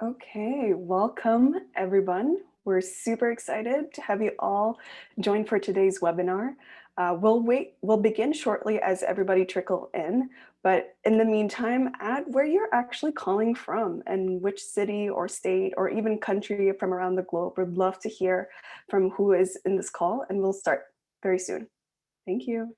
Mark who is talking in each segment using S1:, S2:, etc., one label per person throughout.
S1: Okay, welcome everyone. We're super excited to have you all join for today's webinar. We'll begin shortly as everybody trickle in, but in the meantime, add where you're actually calling from and which city or state or even country from around the globe. We'd love to hear from who is in this call, and we'll start very soon. Thank you.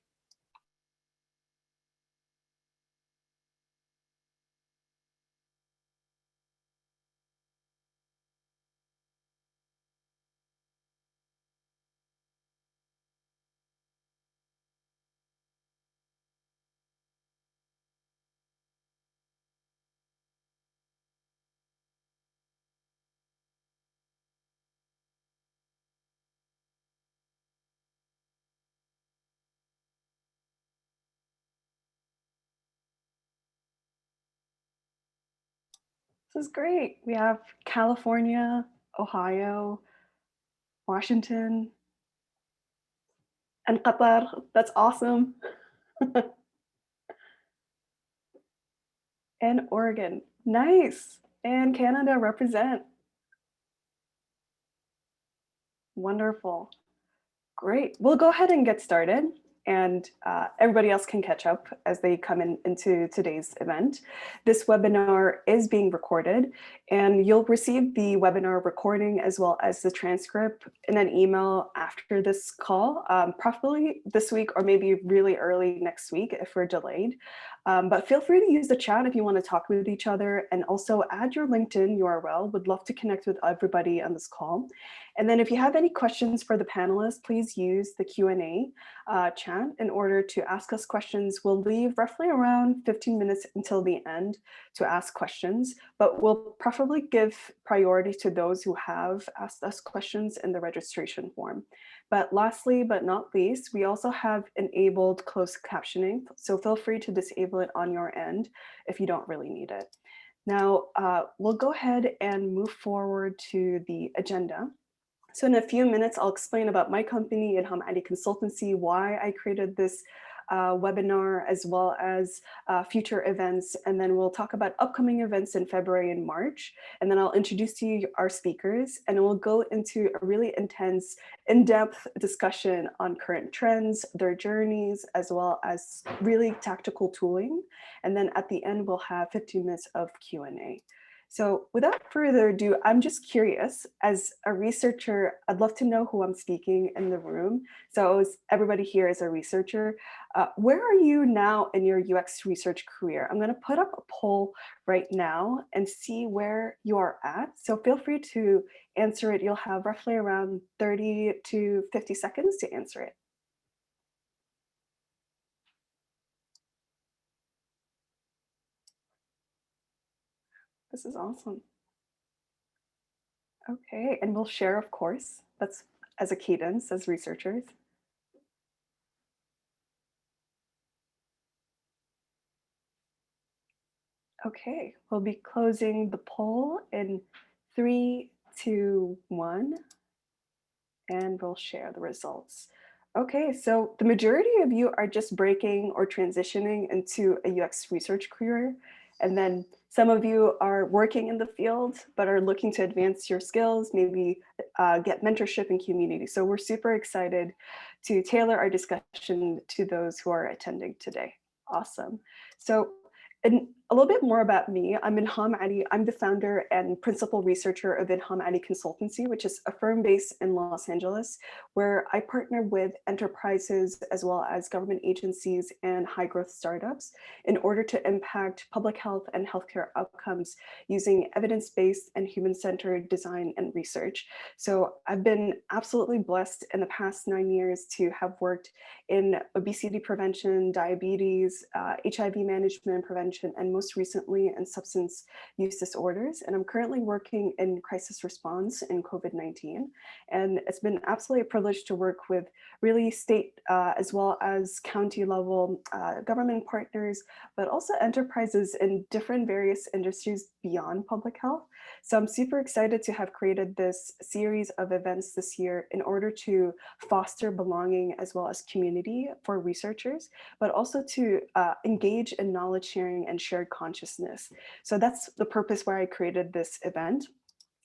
S1: This is great. We have California, Ohio, Washington, and Qatar. That's awesome. And Oregon. Nice. And Canada represent. Wonderful. Great. We'll go ahead and get started, and everybody else can catch up as they come into today's event. This webinar is being recorded, and you'll receive the webinar recording as well as the transcript in an email after this call, probably this week or maybe really early next week if we're delayed. But feel free to use the chat if you want to talk with each other, and also add your LinkedIn URL. Would love to connect with everybody on this call. And then if you have any questions for the panelists, please use the Q&A chat in order to ask us questions. We'll leave roughly around 15 minutes until the end to ask questions, but we'll preferably give priority to those who have asked us questions in the registration form. But lastly, but not least, we also have enabled closed captioning, so feel free to disable it on your end if you don't really need it. Now, we'll go ahead and move forward to the agenda. So in a few minutes, I'll explain about my company, Ilham Ali Consultancy, why I created this webinar, as well as future events. And then we'll talk about upcoming events in February and March. And then I'll introduce to you our speakers, and we'll go into a really intense, in-depth discussion on current trends, their journeys, as well as really tactical tooling. And then at the end, we'll have 15 minutes of Q&A. So without further ado, I'm just curious, as a researcher, I'd love to know who I'm speaking in the room. So as everybody here is a researcher. Where are you now in your UX research career? I'm gonna put up a poll right now and see where you are at. So feel free to answer it. You'll have roughly around 30 to 50 seconds to answer it. This is awesome. Okay, and we'll share, of course. That's as a cadence as researchers. Okay, we'll be closing the poll in 3, 2, 1, and we'll share the results. Okay, so the majority of you are just breaking or transitioning into a UX research career. And then some of you are working in the field, but are looking to advance your skills, maybe get mentorship and community. So we're super excited to tailor our discussion to those who are attending today. Awesome. So and a little bit more about me. I'm Ilham Ali. I'm the founder and principal researcher of Ilham Ali Consultancy, which is a firm based in Los Angeles, where I partner with enterprises as well as government agencies and high growth startups in order to impact public health and healthcare outcomes using evidence-based and human-centered design and research. So I've been absolutely blessed in the past 9 years to have worked in obesity prevention, diabetes, HIV management and prevention, and most recently in substance use disorders. And I'm currently working in crisis response in COVID-19. And it's been absolutely a privilege to work with really state as well as county level government partners, but also enterprises in different various industries beyond public health. So I'm super excited to have created this series of events this year in order to foster belonging as well as community for researchers, but also to engage in knowledge sharing and shared consciousness. So that's the purpose why I created this event.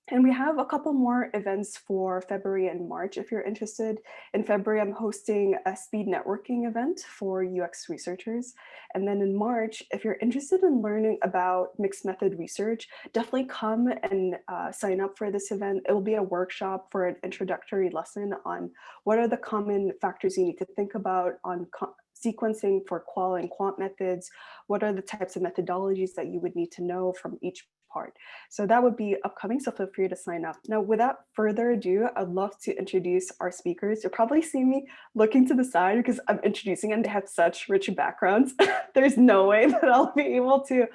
S1: And we have a couple more events for February and March if you're interested. In February, I'm hosting a speed networking event for UX researchers. And then in March, if you're interested in learning about mixed method research, definitely come and sign up for this event. It will be a workshop for an introductory lesson on what are the common factors you need to think about on sequencing for qual and quant methods, what are the types of methodologies that you would need to know from each part. So that would be upcoming, so feel free to sign up. Now, without further ado, I'd love to introduce our speakers. You'll probably see me looking to the side because I'm introducing and they have such rich backgrounds. There's no way that I'll be able to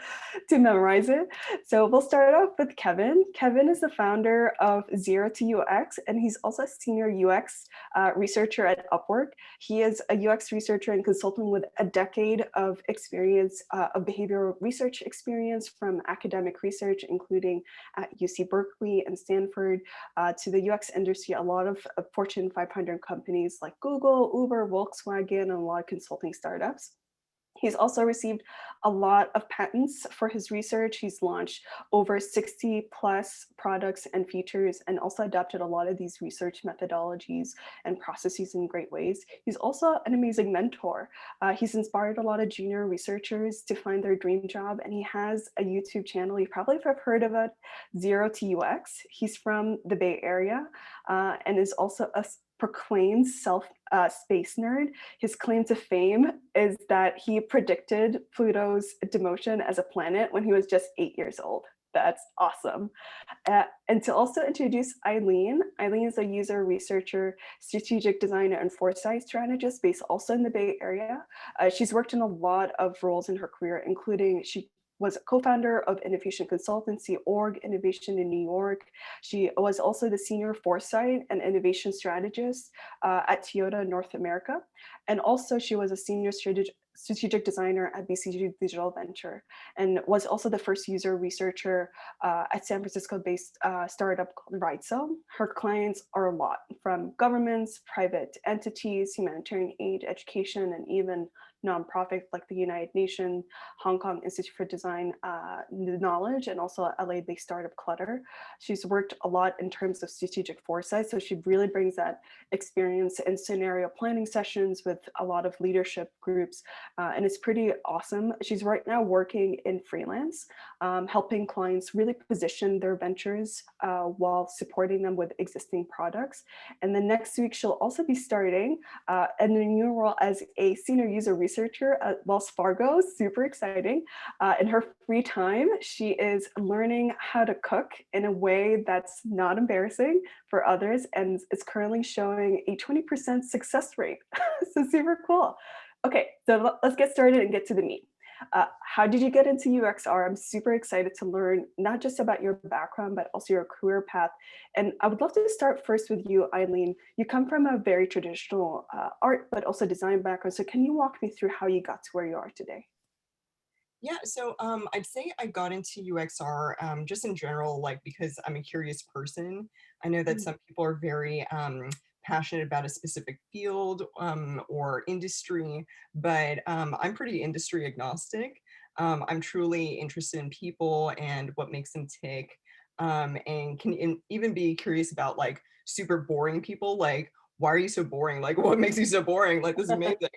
S1: memorize it. So we'll start off with Kevin. Kevin is the founder of Zero to UX, and he's also a senior UX researcher at Upwork. He is a UX researcher and consultant with a decade of experience, of behavioral research experience from academic research, including at UC Berkeley and Stanford, to the UX industry, a lot of Fortune 500 companies like Google, Uber, Volkswagen, and a lot of consulting startups. He's also received a lot of patents for his research. He's launched over 60 plus products and features, and also adapted a lot of these research methodologies and processes in great ways. He's also an amazing mentor. He's inspired a lot of junior researchers to find their dream job, and he has a YouTube channel. You probably have heard of it, Zero to UX. He's from the Bay Area and is also a proclaimed space nerd. His claim to fame is that he predicted Pluto's demotion as a planet when he was just 8 years old. That's awesome. And to also introduce Eileen. Eileen is a user researcher, strategic designer, and foresight strategist based also in the Bay Area. She's worked in a lot of roles in her career, including she was a co-founder of innovation consultancy org Innovation in New York. She was also the senior foresight and innovation strategist at Toyota North America. And also she was a senior strategic designer at BCG Digital Venture, and was also the first user researcher at San Francisco-based startup called Rightso. Her clients are a lot, from governments, private entities, humanitarian aid, education, and even nonprofits like the United Nations, Hong Kong Institute for Design Knowledge, and also LA-based startup Clutter. She's worked a lot in terms of strategic foresight, so she really brings that experience in scenario planning sessions with a lot of leadership groups, and it's pretty awesome. She's right now working in freelance, helping clients really position their ventures while supporting them with existing products. And then next week, she'll also be starting in a new role as a senior user researcher at Wells Fargo. Super exciting. In her free time, she is learning how to cook in a way that's not embarrassing for others, and is currently showing a 20% success rate. So super cool. Okay, so let's get started and get to the meat. How did you get into UXR? I'm super excited to learn not just about your background, but also your career path. And I would love to start first with you, Eileen. You come from a very traditional art, but also design background. So can you walk me through how you got to where you are today?
S2: Yeah, so I'd say I got into UXR just in general, like because I'm a curious person. I know that some people are very passionate about a specific field or industry, but I'm pretty industry agnostic. I'm truly interested in people and what makes them tick, and can even be curious about like super boring people. Like, why are you so boring? Like, what makes you so boring? Like, this is amazing.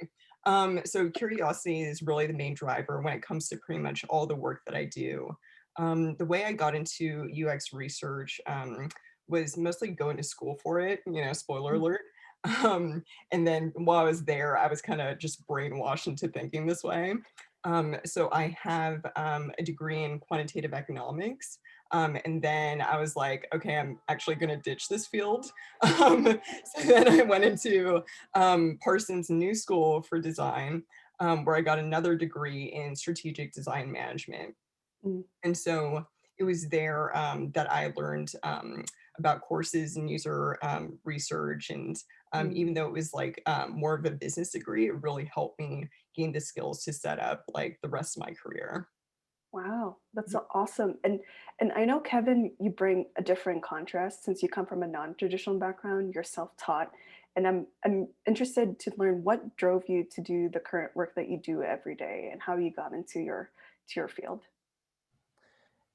S2: So curiosity is really the main driver when it comes to pretty much all the work that I do. The way I got into UX research was mostly going to school for it, spoiler alert. And then while I was there, I was kind of just brainwashed into thinking this way. So I have a degree in quantitative economics. And then I was like, okay, I'm actually going to ditch this field. So then I went into Parsons New School for Design, where I got another degree in strategic design management.
S1: Mm.
S2: And so it was there that I learned about courses and user research. And
S1: Mm.
S2: even though it was like more of a business degree, it really helped me gain the skills to set up like the rest of my career.
S1: Wow, that's so awesome. And I know, Kevin, you bring a different contrast since you come from a non-traditional background, you're self-taught. And I'm interested to learn what drove you to do the current work that you do every day and how you got into your field.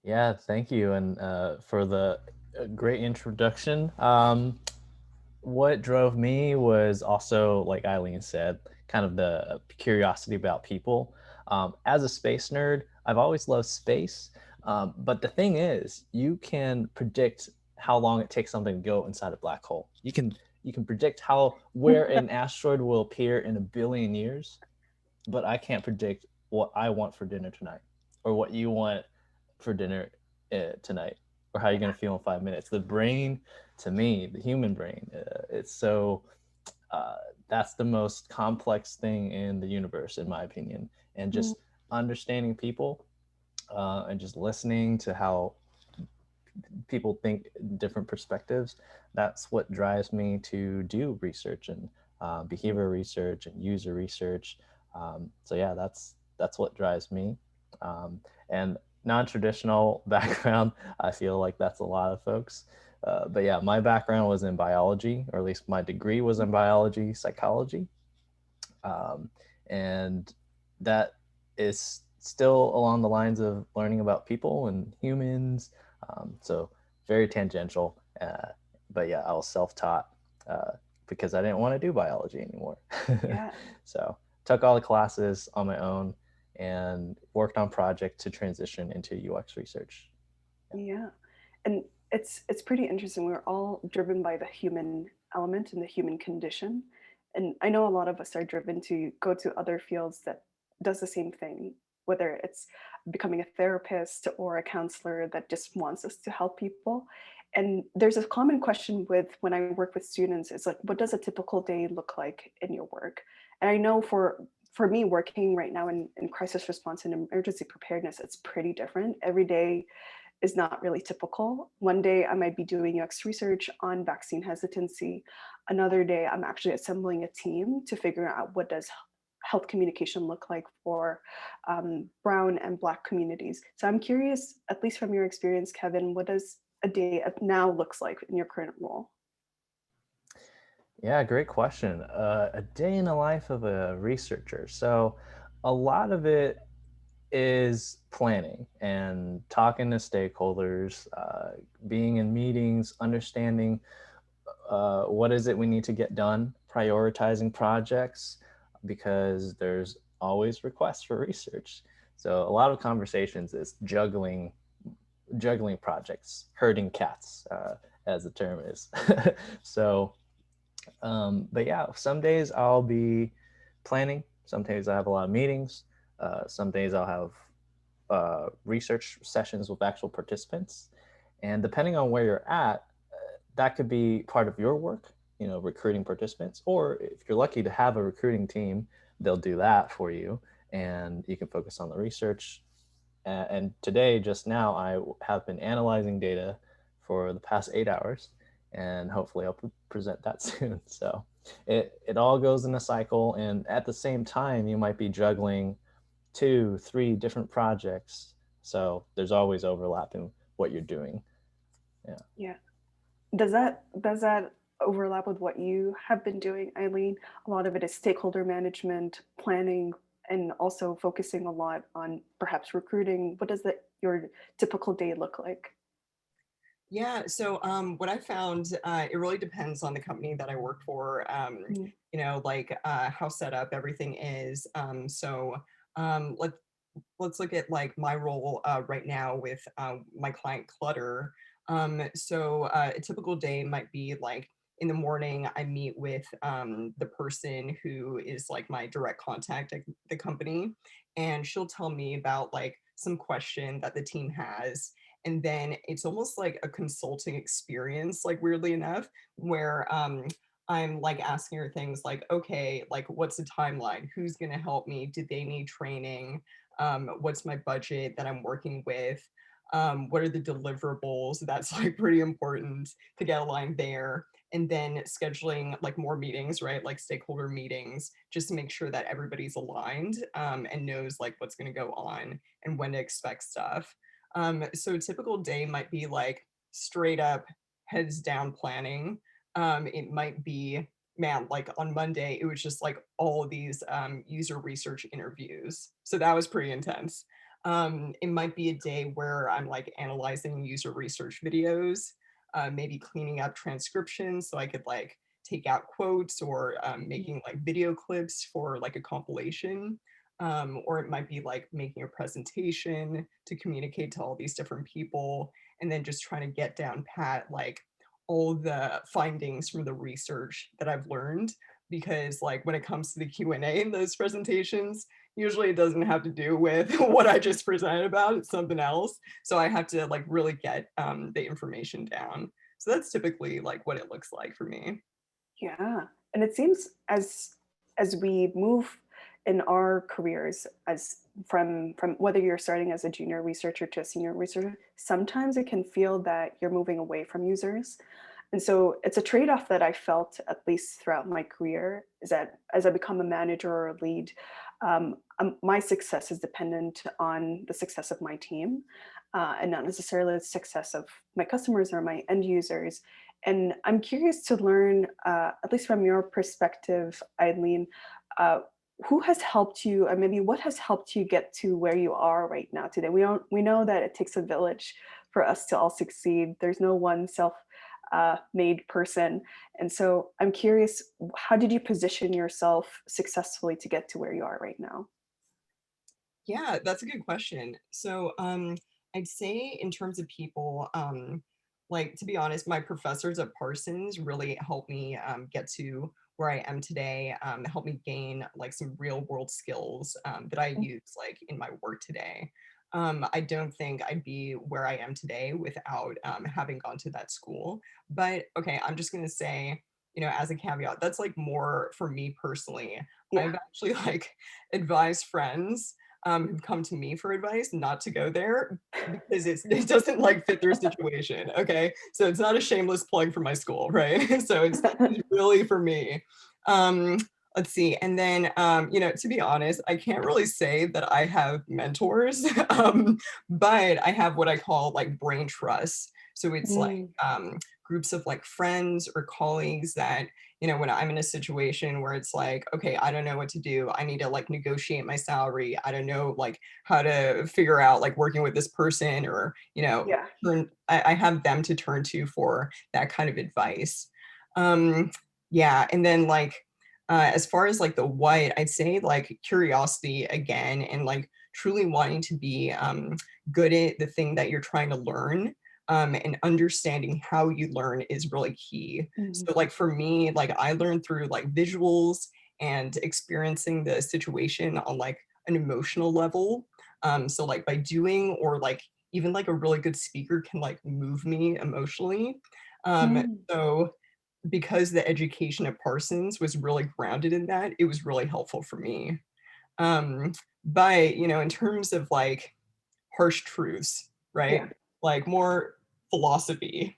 S3: Yeah, thank you, and for the great introduction. What drove me was also, like Eileen said, kind of the curiosity about people. As a space nerd, I've always loved space, but the thing is, you can predict how long it takes something to go inside a black hole. You can predict how where an asteroid will appear in a billion years, but I can't predict what I want for dinner tonight, or what you want for dinner tonight, or how you're going to feel in 5 minutes. The brain, to me, the human brain, it's so uh, that's the most complex thing in the universe, in my opinion. And
S1: Mm,
S3: just understanding people, and just listening to how people think different perspectives, that's what drives me to do research and behavior research and user research. So yeah, that's what drives me. And non-traditional background, I feel like that's a lot of folks. But yeah, my background was in biology, or at least my degree was in biology psychology. um, and that is still along the lines of learning about people and humans. So very tangential, but yeah, I was self-taught uh, because I didn't want to do biology anymore.
S1: yeah.
S3: So took all the classes on my own and worked on projects to transition into UX research.
S1: Yeah. And it's pretty interesting. We're all driven by the human element and the human condition. And I know a lot of us are driven to go to other fields that does the same thing, whether it's becoming a therapist or a counselor that just wants us to help people. And there's a common question with when I work with students, it's like, what does a typical day look like in your work? And I know for me working right now in crisis response and emergency preparedness, it's pretty different. Every day is not really typical. One day I might be doing UX research on vaccine hesitancy. Another day I'm actually assembling a team to figure out what does health communication look like for brown and black communities. So I'm curious, at least from your experience, Kevin, what does a day of now looks like in your current role?
S3: Yeah, great question. A day in the life of a researcher. So, a lot of it is planning and talking to stakeholders, being in meetings, understanding what is it we need to get done, prioritizing projects, because there's always requests for research. So a lot of conversations is juggling projects, herding cats, as the term is. So but yeah, some days I'll be planning. Some days I have a lot of meetings. Some days I'll have research sessions with actual participants. And depending on where you're at, that could be part of your work, recruiting participants. Or if you're lucky to have a recruiting team, they'll do that for you. And you can focus on the research. And today, just now, I have been analyzing data for the past 8 hours, and hopefully I'll present that soon. So it all goes in a cycle, and at the same time, you might be juggling two, three different projects. So there's always overlap in what you're doing. Yeah.
S1: Yeah. Does that overlap with what you have been doing, Eileen? A lot of it is stakeholder management, planning, and also focusing a lot on perhaps recruiting. What does your typical day look like?
S2: Yeah, so what I found, it really depends on the company that I work for,
S1: Mm,
S2: like how set up everything is. Um, let, let's look at like my role right now with my client Clutter. A typical day might be like in the morning, I meet with the person who is like my direct contact at the company, and she'll tell me about like some question that the team has. And then it's almost like a consulting experience, like weirdly enough, where I'm like asking her things like, okay, like what's the timeline? Who's going to help me? Do they need training? What's my budget that I'm working with? What are the deliverables? That's like pretty important to get aligned there. And then scheduling like more meetings, right? Like stakeholder meetings, just to make sure that everybody's aligned and knows like what's going to go on and when to expect stuff. So a typical day might be like straight up heads down planning. It might be man, like on Monday, it was just like all of these user research interviews. So that was pretty intense. It might be a day where I'm like analyzing user research videos, maybe cleaning up transcriptions so I could like take out quotes, or making like video clips for like a compilation. Or it might be like making a presentation to communicate to all these different people, and then just trying to get down pat like all the findings from the research that I've learned. Because like when it comes to the Q&A in those presentations, usually it doesn't have to do with what I just presented about, it's something else. So I have to like really get the information down. So that's typically like what it looks like for me.
S1: Yeah, and it seems as we move in our careers, as from whether you're starting as a junior researcher to a senior researcher, sometimes it can feel that you're moving away from users. And so it's a trade-off that I felt, at least throughout my career, is that as I become a manager or a lead, my success is dependent on the success of my team, and not necessarily the success of my customers or my end users. And I'm curious to learn, at least from your perspective, Eileen, uh, who has helped you, and maybe what has helped you get to where you are right now today? We know that it takes a village for us to all succeed. There's no one self-made person, and so I'm curious, how did you position yourself successfully to get to where you are right now?
S2: Yeah, that's a good question. So, I'd say in terms of people, like to be honest, my professors at Parsons really helped me get to where I am today, helped me gain like some real world skills that I use like in my work today. I don't think I'd be where I am today without having gone to that school. But okay, I'm just gonna say, as a caveat, that's like more for me personally.
S1: Yeah.
S2: I've actually like advised friends who've come to me for advice not to go there because it doesn't like fit their situation. Okay, so it's not a shameless plug for my school, right? So it's really for me. Um, let's see, and then to be honest, I can't really say that I have mentors, but I have what I call like brain trust. So it's like
S1: Mm,
S2: groups of like friends or colleagues that, when I'm in a situation where it's like, okay, I don't know what to do. I need to like negotiate my salary. I don't know like how to figure out like working with this person, or,
S1: yeah.
S2: I have them to turn to for that kind of advice. Um, yeah. And then like, as far as like the what, I'd say like curiosity again, and like truly wanting to be good at the thing that you're trying to learn, and understanding how you learn is really key.
S1: Mhm.
S2: So like for me, like I learned through like visuals and experiencing the situation on like an emotional level. So like by doing, or like even like a really good speaker can like move me emotionally.
S1: Mm,
S2: So because the education at Parsons was really grounded in that, it was really helpful for me. Um, but in terms of like harsh truths,
S1: yeah.
S2: right? Like more philosophy.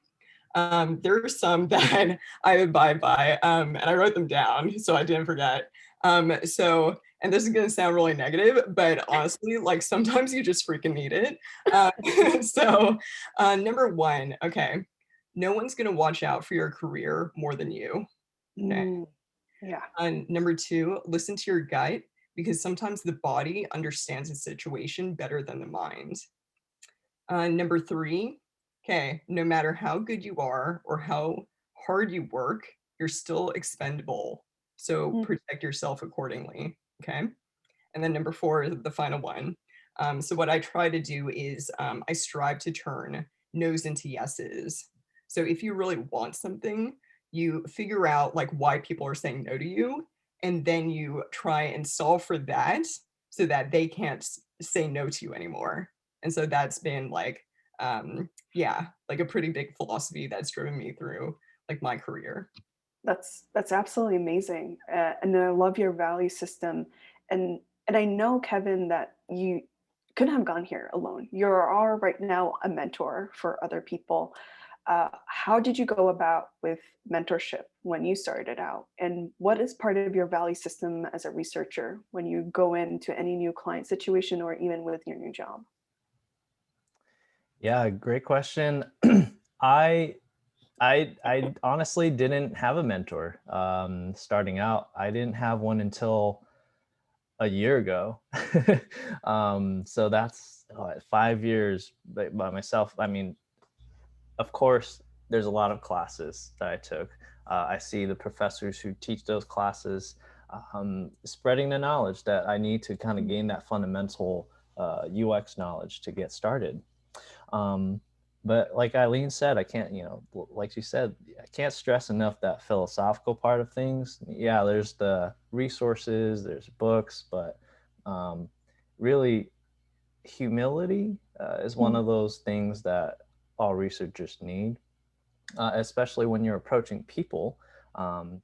S2: There are some that I abide by, and I wrote them down so I didn't forget. And this is going to sound really negative, but honestly, like sometimes you just freaking need it. Uh, number one, okay, no one's going to watch out for your career more than you. Okay.
S1: Mm, yeah.
S2: And number two, listen to your gut, because sometimes the body understands a situation better than the mind. Number three, okay, no matter how good you are or how hard you work, you're still expendable. So
S1: Mm,
S2: protect yourself accordingly. Okay. And then number four is the final one. So what I try to do is I strive to turn no's into yeses. So if you really want something, you figure out like why people are saying no to you, and then you try and solve for that so that they can't say no to you anymore. And so that's been like, yeah, like a pretty big philosophy that's driven me through like my career.
S1: that's absolutely amazing, and I love your value system, and and I know, Kevin, that you couldn't have gone here alone. You are right now a mentor for other people. How did you go about with mentorship when you started out? And what is part of your value system as a researcher when you go into any new client situation or even with your new job?
S3: Yeah, great question. I I honestly didn't have a mentor starting out. I didn't have one until a year ago. So that's 5 years by myself. I mean, of course, there's a lot of classes that I took. I see the professors who teach those classes spreading the knowledge that I need to kind of gain that fundamental UX knowledge to get started. Um, but like Eileen said, I can't, like she said, I can't stress enough that philosophical part of things. Yeah, there's the resources, there's books, but um, really humility is one
S1: Mhm.
S3: of those things that all researchers need, especially when you're approaching people,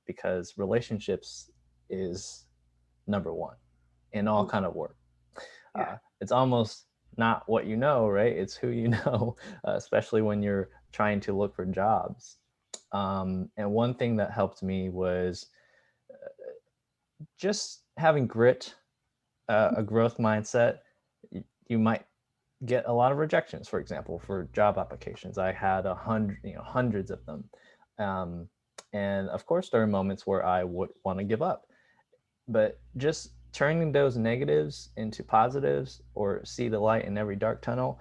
S3: because relationships is number one in all
S1: Mm.
S3: kind of work.
S1: Yeah.
S3: It's almost not what you know, right? It's who you know, especially when you're trying to look for jobs. And one thing that helped me was just having grit, a growth mindset. You might get a lot of rejections, for example, for job applications. I had hundreds of them. Um, and of course, there are moments where I would want to give up, but just turning those negatives into positives or see the light in every dark tunnel,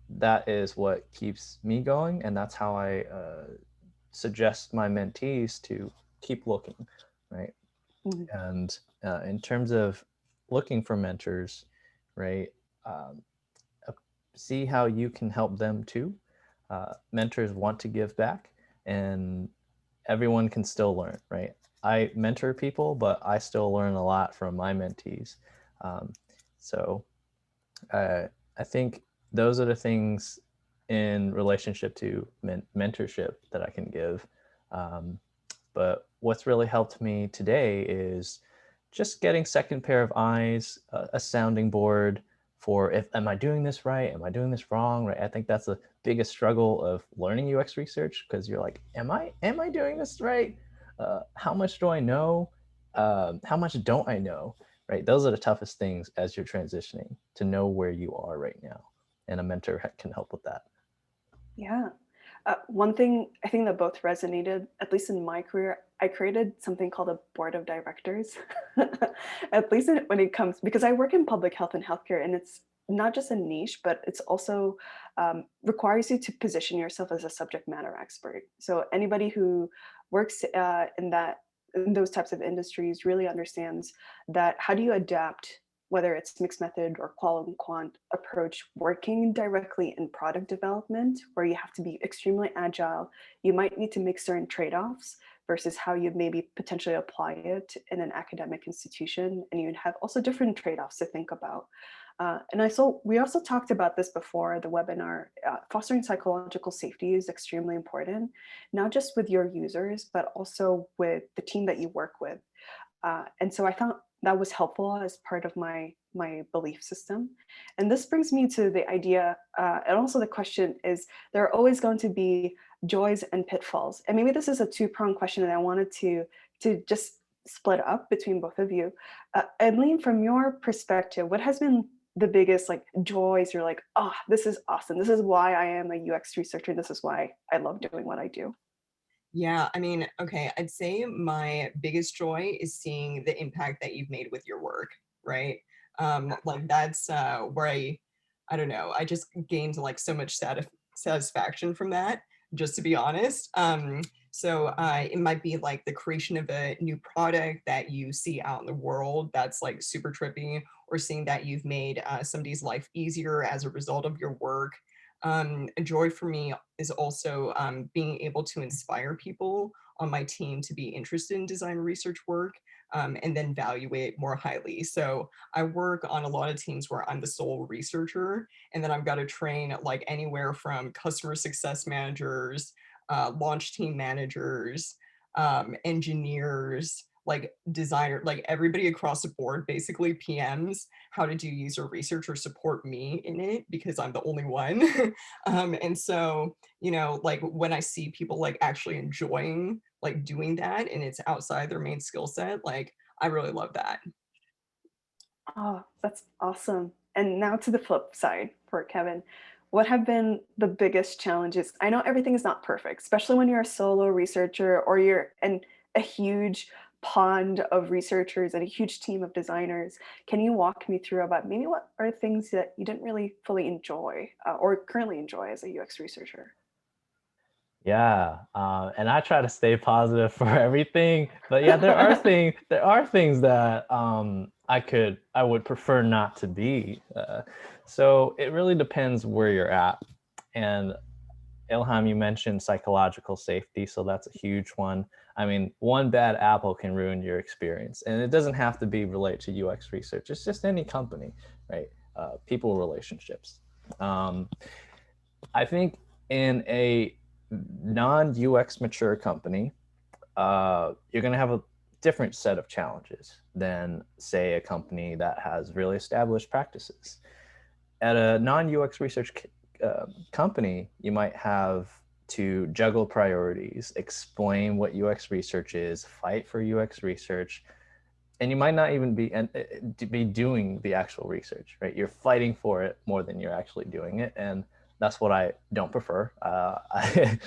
S3: that is what keeps me going. And that's how I suggest my mentees to keep looking, right?
S1: Mhm.
S3: And in terms of looking for mentors, right? Um, uh, See how you can help them too. Mentors want to give back, and everyone can still learn, right? I mentor people, but I still learn a lot from my mentees. Um, so uh, I think those are the things in relationship to mentorship that I can give. Um, but what's really helped me today is just getting second pair of eyes, a sounding board for if am I doing this right? Am I doing this wrong? Right. I think that's the biggest struggle of learning UX research because you're like, am I doing this right? How much do I know? How much don't I know? Right. Those are the toughest things as you're transitioning to know where you are right now, and a mentor can help with that.
S1: Yeah. One thing I think that both resonated, at least in my career, I created something called a board of directors. At least when it comes, because I work in public health and healthcare, and it's not just a niche, but it's also requires you to position yourself as a subject matter expert. So anybody who works in those types of industries really understands that how do you adapt, whether it's mixed method or qual and quant approach, working directly in product development, where you have to be extremely agile. You might need to make certain trade-offs versus how you maybe potentially apply it in an academic institution. And you'd have also different trade-offs to think about. We also talked about this before the webinar. Fostering psychological safety is extremely important, not just with your users, but also with the team that you work with. And so I thought that was helpful as part of my belief system. And this brings me to the idea, and also the question is, there are always going to be joys and pitfalls. And maybe this is a two-pronged question, and I wanted to just split up between both of you. Eileen, from your perspective, what has been the biggest like joys? You're like, oh, this is awesome. This is why I am a UX researcher. This is why I love doing what I do.
S2: Yeah, I mean, okay, I'd say my biggest joy is seeing the impact that you've made with your work, right? Like that's where I don't know, I just gained like so much satisfaction from that, just to be honest. So it might be like the creation of a new product that you see out in the world that's like super trippy, or seeing that you've made somebody's life easier as a result of your work. A joy for me is also being able to inspire people on my team to be interested in design research work, and then value it more highly. So I work on a lot of teams where I'm the sole researcher, and then I've got to train like anywhere from customer success managers, launch team managers, engineers, like designer, like everybody across the board, basically PMs, how to do user research or support me in it because I'm the only one. And so, like when I see people like actually enjoying like doing that and it's outside their main skill set, like I really love that.
S1: Oh, that's awesome. And now to the flip side for Kevin. what have been the biggest challenges? I know everything is not perfect, especially when you're a solo researcher or you're in a huge pond of researchers and a huge team of designers. Can you walk me through about maybe what are things that you didn't really fully enjoy or currently enjoy as a UX researcher?
S3: Yeah, and I try to stay positive for everything, but yeah, there are things that I would prefer not to be. So it really depends where you're at. And Ilham, you mentioned psychological safety, so that's a huge one. I mean, one bad apple can ruin your experience, and it doesn't have to be related to UX research. It's just any company, right? People relationships. Um, I think in a non-UX mature company, you're going to have a different set of challenges than, say, a company that has really established practices. At a non-UX research company, you might have to juggle priorities, explain what UX research is, fight for UX research, and you might not even be doing the actual research, right? You're fighting for it more than you're actually doing it, and that's what I don't prefer. I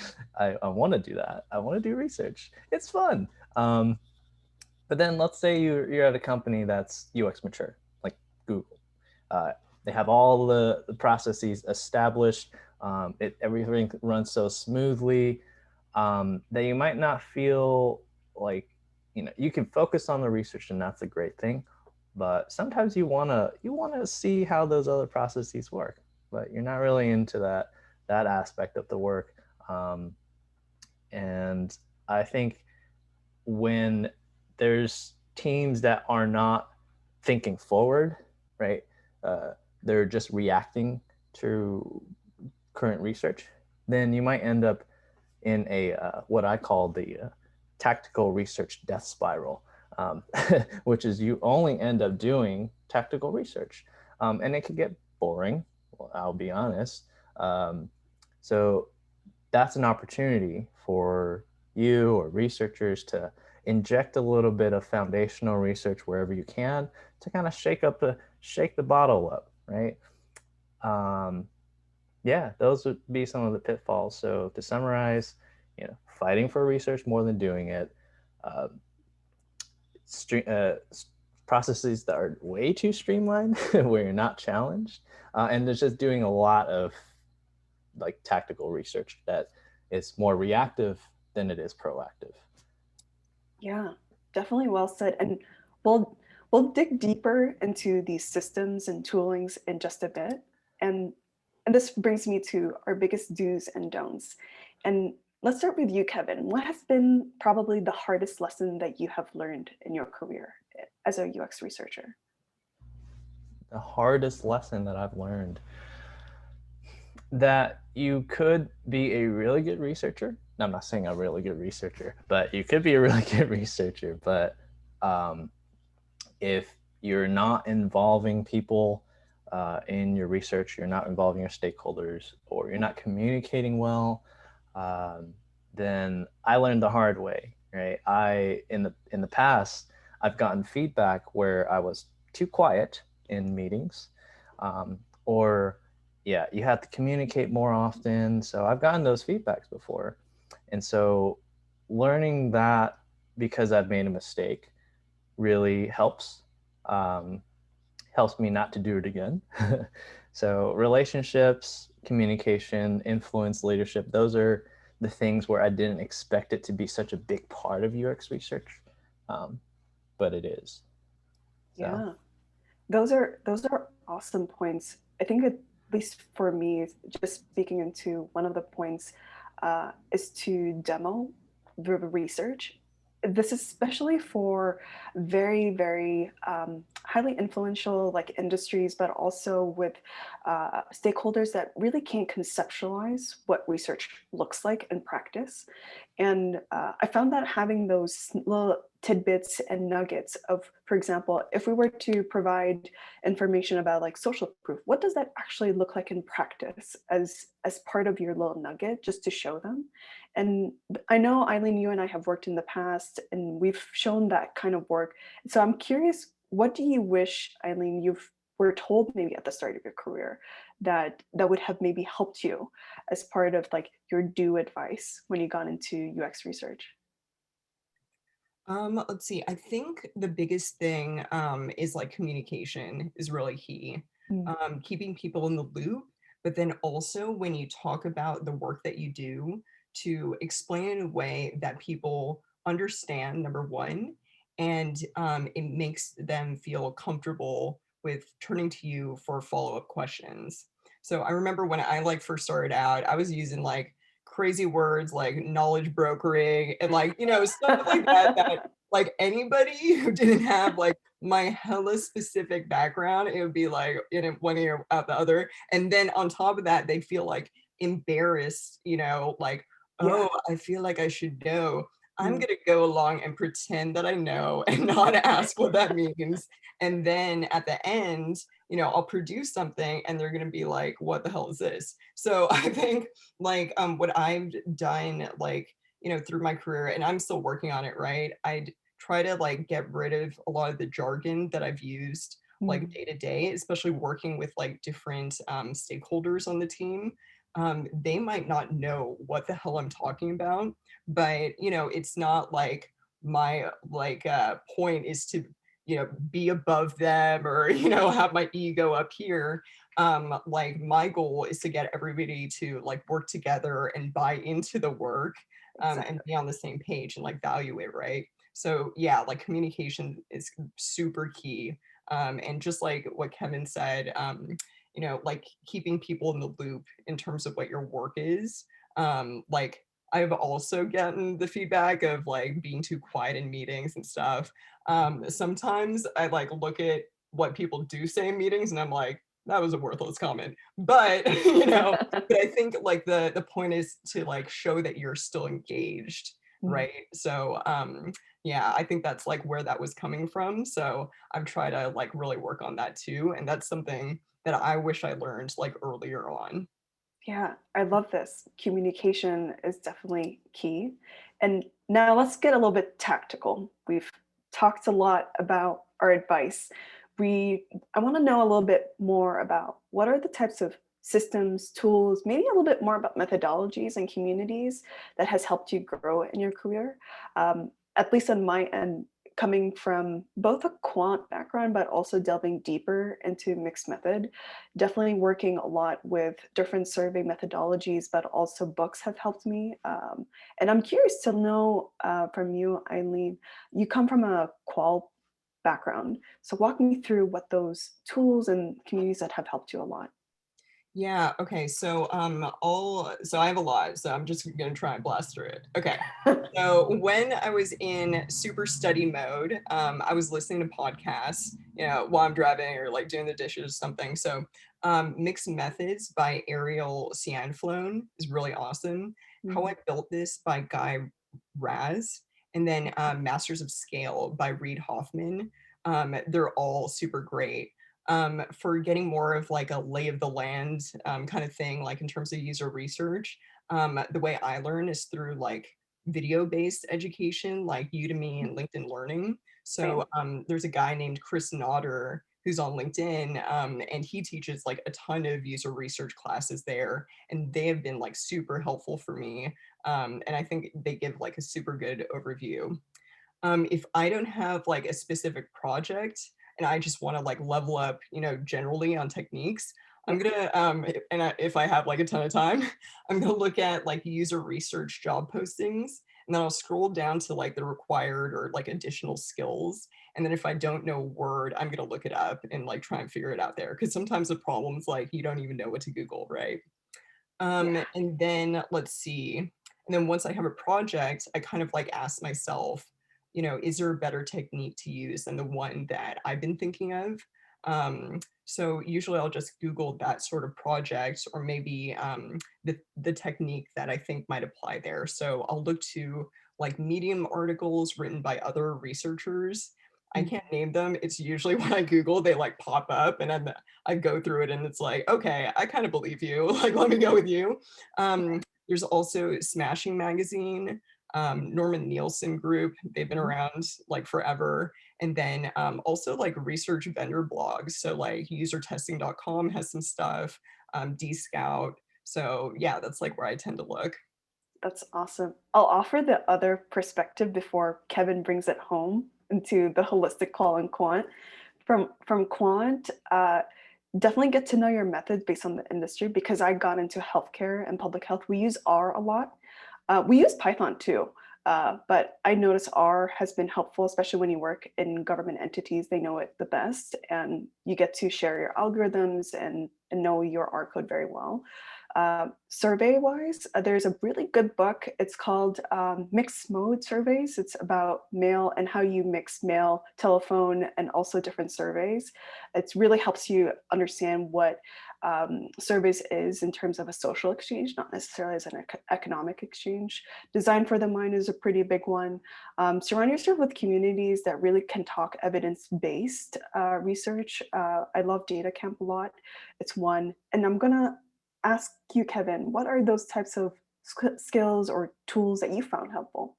S3: want to do that. I want to do research. It's fun. But then let's say you're at a company that's UX mature, like Google. Uh, they have all the processes established. Everything runs so smoothly that you might not feel like, you can focus on the research, and that's a great thing. But sometimes you wanna see how those other processes work, but you're not really into that aspect of the work. Um, and I think when there's teams that are not thinking forward, right? Uh, they're just reacting to current research, then you might end up in a what I call the tactical research death spiral, which is you only end up doing tactical research, and it could get boring. Well, I'll be honest. Um, so that's an opportunity for you or researchers to inject a little bit of foundational research wherever you can to kind of shake the bottle up, right? Um, yeah, those would be some of the pitfalls. So to summarize, fighting for research more than doing it, uh, stre- uh, processes that are way too streamlined where you're not challenged, and there's just doing a lot of like tactical research that is more reactive than it is proactive.
S1: Yeah, definitely well said. And we'll we'll dig deeper into these systems and toolings in just a bit. And and this brings me to our biggest do's and don'ts. And let's start with you, Kevin. What has been probably the hardest lesson that you have learned in your career as a UX researcher?
S3: The hardest lesson that I've learned, that you could be a really good researcher. I'm not saying a really good researcher, but you could be a really good researcher. But um, if you're not involving people in your research, you're not involving your stakeholders, or you're not communicating well, um, then I learned the hard way. Right? In the past, I've gotten feedback where I was too quiet in meetings, or yeah, you have to communicate more often. So I've gotten those feedbacks before, and so learning that because I've made a mistake really um, helps me not to do it again. So relationships, communication, influence, leadership, those are the things where I didn't expect it to be such a big part of UX research, um, but it is. So
S1: Yeah, those are awesome points. I think at least for me, just speaking into one of the points is to demo the research. This is especially for very, very highly influential like industries, but also with stakeholders that really can't conceptualize what research looks like in practice. And I found that having those little tidbits and nuggets of, for example, if we were to provide information about like social proof, what does that actually look like in practice as part of your little nugget, just to show them? And I know, Eileen, you and I have worked in the past and we've shown that kind of work. So I'm curious, what do you wish, Eileen, you were told maybe at the start of your career that would have maybe helped you as part of like your do advice when you got into UX research?
S2: Let's see. I think the biggest thing is like communication is really key.
S1: Mm,
S2: Keeping people in the loop, but then also when you talk about the work that you do, to explain it in a way that people understand, number one, and it makes them feel comfortable with turning to you for follow-up questions. So I remember when I like first started out, I was using like crazy words like knowledge brokering and like, stuff like that like anybody who didn't have like my hella specific background, it would be like in one ear out the other. And then on top of that, they feel like embarrassed, like,
S1: yeah.
S2: oh, I feel like I should know. I'm
S1: Mm,
S2: gonna go along and pretend that I know and not ask what that means. And then at the end, I'll produce something and they're gonna be like, what the hell is this? So I think like what I've done like through my career, and I'm still working on it, right? I'd try to like get rid of a lot of the jargon that I've used like
S1: mm,
S2: day to day, especially working with like different stakeholders on the team. They might not know what the hell I'm talking about, but it's not like my like point is to be above them or have my ego up here. Like my goal is to get everybody to like work together and buy into the work, and
S1: exactly.
S2: be on the same page and like value it, right? So yeah, like communication is super key. And just like what Kevin said, like keeping people in the loop in terms of what your work is. Like I've also gotten the feedback of like being too quiet in meetings and stuff. Sometimes I like look at what people do say in meetings and I'm like, that was a worthless comment. But but I think like the point is to like show that you're still engaged,
S1: Mm.
S2: right? So yeah, I think that's like where that was coming from. So I've tried to like really work on that too. And that's something that I wish I learned like earlier on.
S1: Yeah, I love this. Communication is definitely key. And now let's get a little bit tactical. We've talked a lot about our advice. I want to know a little bit more about what are the types of systems, tools, maybe a little bit more about methodologies and communities that has helped you grow in your career. At least on my end, coming from both a quant background, but also delving deeper into mixed method, definitely working a lot with different survey methodologies, but also books have helped me. And I'm curious to know from you, Eileen, you come from a qual background. So walk me through what those tools and communities that have helped you a lot.
S2: Yeah, okay. So so I have a lot, so I'm just gonna try and blast through it. Okay. So when I was in super study mode, I was listening to podcasts, while I'm driving or like doing the dishes or something. So Mixed Methods by Ariel Cianflone is really awesome. How I
S1: Mhm.
S2: Built This by Guy Raz, and then Masters of Scale by Reid Hoffman. They're all super great for getting more of like a lay of the land kind of thing, like in terms of user research. The way I learn is through like video-based education, like Udemy and LinkedIn Learning. So
S1: Same.
S2: there's a guy named Chris Nodder who's on LinkedIn, and he teaches like a ton of user research classes there, and they have been like super helpful for me. And I think they give like a super good overview. If I don't have like a specific project and I just want to like level up, generally on techniques, I'm
S1: Yeah.
S2: gonna if I have like a ton of time, I'm gonna look at like user research job postings, and then I'll scroll down to like the required or like additional skills. And then if I don't know a word, I'm gonna look it up and like try and figure it out there. Because sometimes the problem's like you don't even know what to Google, right?
S1: Yeah.
S2: And then let's see. And then once I have a project, I kind of like ask myself, is there a better technique to use than the one that I've been thinking of? So usually I'll just Google that sort of project or maybe the technique that I think might apply there. So I'll look to like Medium articles written by other researchers. I
S1: Mm.
S2: can't name them. It's usually when I Google, they like pop up and I go through it and it's like, okay, I kind of believe you. Like, let me go with you. There's also Smashing Magazine, Norman Nielsen Group. They've been
S1: Mhm.
S2: around like forever. And then also like research vendor blogs. So like usertesting.com has some stuff. D-Scout. So yeah, that's like where I tend to look.
S1: That's awesome. I'll offer the other perspective before Kevin brings it home into the holistic qual and quant. From quant, definitely get to know your methods based on the industry, because I got into healthcare and public health. We use R a lot. We use Python too, but I notice R has been helpful, especially when you work in government entities. They know it the best, and you get to share your algorithms and know your R code very well. Survey wise, there's a really good book. It's called Mixed Mode Surveys. It's about mail and how you mix mail, telephone, and also different surveys. It really helps you understand what surveys is in terms of a social exchange, not necessarily as an economic exchange. Design for the mind is a pretty big one. Surround yourself with communities that really can talk evidence-based research. I love Data Camp a lot. It's one. And I'm gonna ask you, Kevin, what are those types of skills or tools that you found helpful?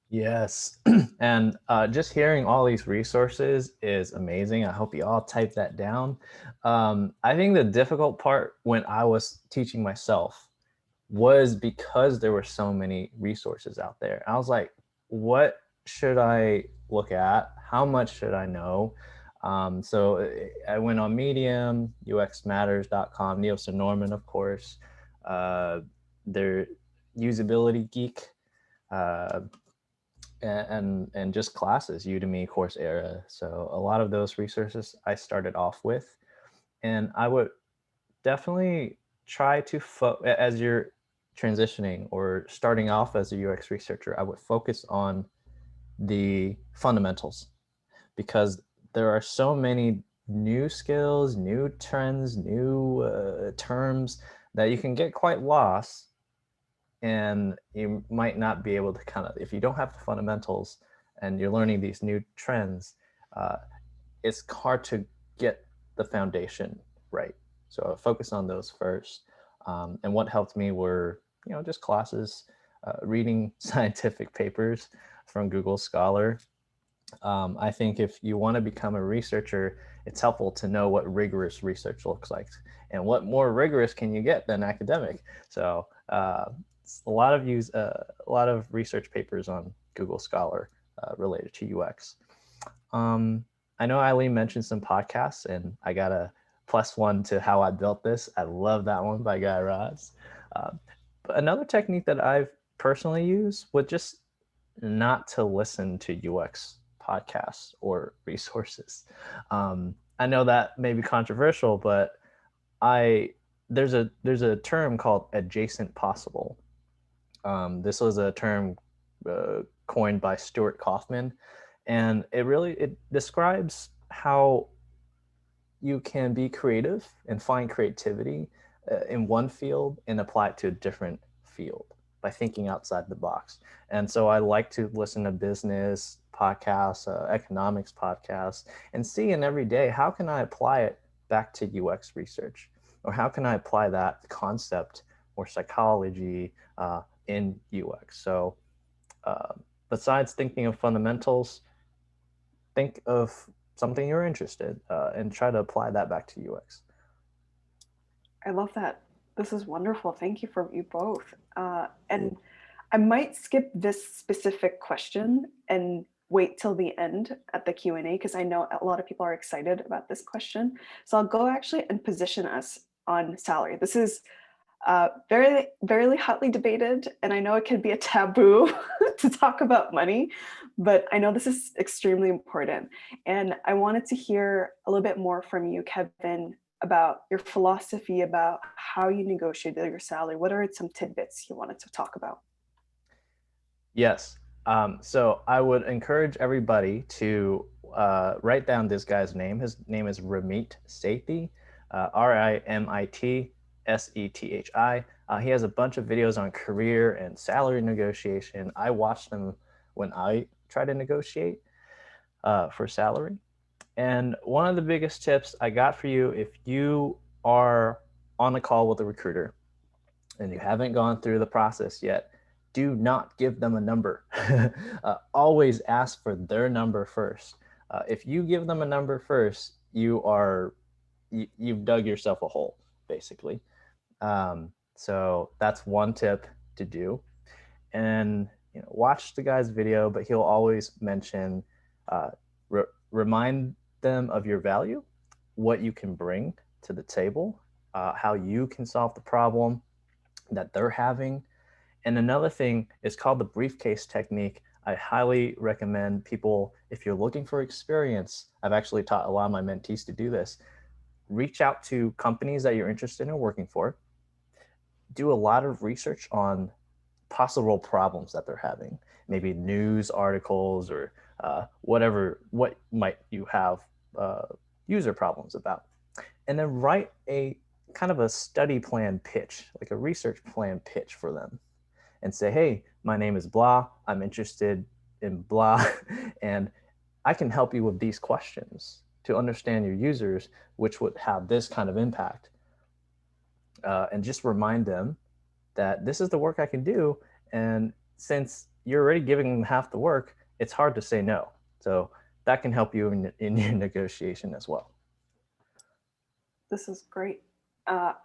S3: Yes. And just hearing all these resources is amazing. I hope you all type that down. I think the difficult part when I was teaching myself was because there were so many resources out there. I was like, what should I look at? How much should I know? So I went on Medium, uxmatters.com, Neil Sir Norman, of course, their Usability Geek, uh, and just classes, Udemy, Coursera. So a lot of those resources I started off with, and I would definitely try to as you're transitioning or starting off as a UX researcher, I would focus on the fundamentals, because there are so many new skills, new trends, new terms that you can get quite lost, and you might not be able to if you don't have the fundamentals and you're learning these new trends, uh, it's hard to get the foundation right. So focus on those first. And what helped me were, just classes, reading scientific papers from Google Scholar. I think if you want to become a researcher, it's helpful to know what rigorous research looks like, and what more rigorous can you get than academic. So a lot of research papers on Google Scholar related to UX. I know Eileen mentioned some podcasts, and I got a +1 to How I Built This. I love that one by Guy Raz. But another technique that I've personally used would just not to listen to UX podcasts or resources. I know that may be controversial, but there's a term called adjacent possible. This was a term coined by Stuart Kaufman, and it describes how you can be creative and find creativity in one field and apply it to a different field by thinking outside the box. And so I like to listen to business podcasts, economics podcasts, and see in every day, how can I apply it back to UX research? Or how can I apply that concept or psychology in UX? So besides thinking of fundamentals, think of something you're interested and try to apply that back to UX.
S1: I love that. This is wonderful. Thank you for you both. And I might skip this specific question and wait till the end at the Q&A, because I know a lot of people are excited about this question. So I'll go actually and position us on salary. This is very, very hotly debated, and I know it can be a taboo to talk about money, but I know this is extremely important. And I wanted to hear a little bit more from you, Kevin, about your philosophy about how you negotiated your salary. What are some tidbits you wanted to talk about?
S3: Yes. So I would encourage everybody to write down this guy's name. His name is Ramit Sethi, Rimit Sethi. He has a bunch of videos on career and salary negotiation. I watch them when I try to negotiate for salary. And one of the biggest tips I got for you, if you are on a call with a recruiter and you haven't gone through the process yet, do not give them a number. Always ask for their number first. If you give them a number first, you are you've dug yourself a hole, basically. So that's one tip to do. And watch the guy's video, but he'll always mention, remind them of your value, what you can bring to the table, how you can solve the problem that they're having. And another thing is called the briefcase technique. I highly recommend people, if you're looking for experience, I've actually taught a lot of my mentees to do this. Reach out to companies that you're interested in working for. Do a lot of research on possible problems that they're having, maybe news articles or what might you have user problems about. And then write a kind of a study plan pitch, like a research plan pitch for them, and say, hey, my name is blah, I'm interested in blah, and I can help you with these questions to understand your users, which would have this kind of impact. And just remind them that this is the work I can do. And since you're already giving them half the work, it's hard to say no. So that can help you in your negotiation as well.
S1: This is great.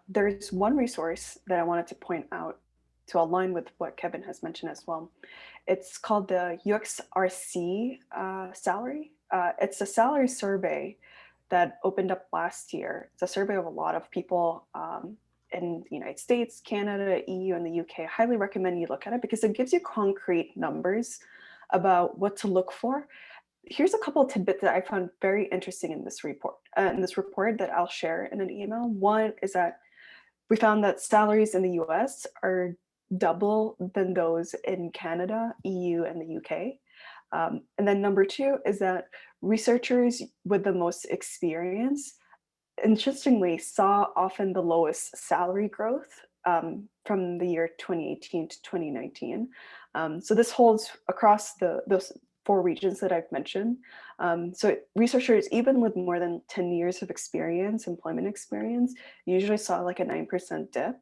S1: There's one resource that I wanted to point out to align with what Kevin has mentioned as well. It's called the UXRC salary. It's a salary survey that opened up last year. It's a survey of a lot of people in the United States, Canada, EU, and the UK. I highly recommend you look at it because it gives you concrete numbers about what to look for. Here's a couple of tidbits that I found very interesting in this report that I'll share in an email. One is that we found that salaries in the US are double than those in Canada, EU, and the UK. And then number two is that researchers with the most experience, interestingly, saw often the lowest salary growth from the year 2018 to 2019. So this holds across those four regions that I've mentioned. So researchers, even with more than 10 years of experience, employment experience, usually saw like a 9% dip